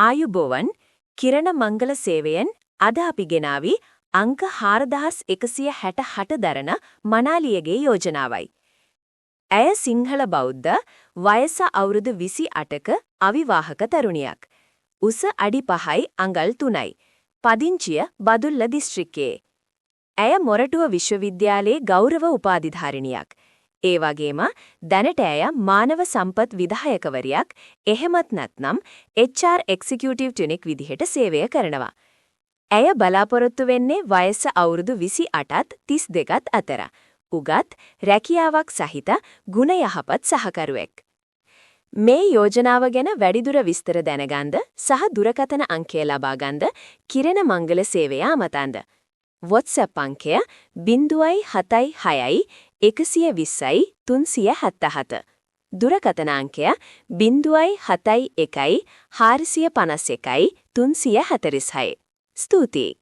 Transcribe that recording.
ආයුබෝවන් කිරණ මංගල සේවයෙන් අද අපි ගෙනාවි අංක 4168 දරන මනාලියගේ යෝජනාවයි. ඇය සිංහල බෞද්ධ වයස අවුරුදු 28ක අවිවාහක තරුණියක්. උස අඩි 5යි අඟල් 3යි. පදිංචිය බදුල්ල දිස්ත්‍රික්කයේ. ඇය මොරටුව විශ්වවිද්‍යාලයේ ගෞරව උපාධිධාරිණියක්. ඒ වගේම දැනට ඇය මානව සම්පත් විධායකවරියක් එහෙමත් නැත්නම් HR එක්සිකියුටිව් කෙනෙක් විදිහට සේවය කරනවා. ඇය බලාපොරොත්තු වෙන්නේ වයස අවුරුදු 28ත් 32ත් අතර. උගත් රැකියාවක් සහිත ගුණ යහපත් සහකරුවෙක්. මේ යෝජනාව ගැන වැඩිදුර විස්තර දැනගන්න සහ දුරකථන අංකය ලබා ගන්න කිරණ මංගල සේවය අමතන්න. WhatsApp අංකය 076 120යි 377. දුරකථන අංකය 071 451 346. ස්තුතියි.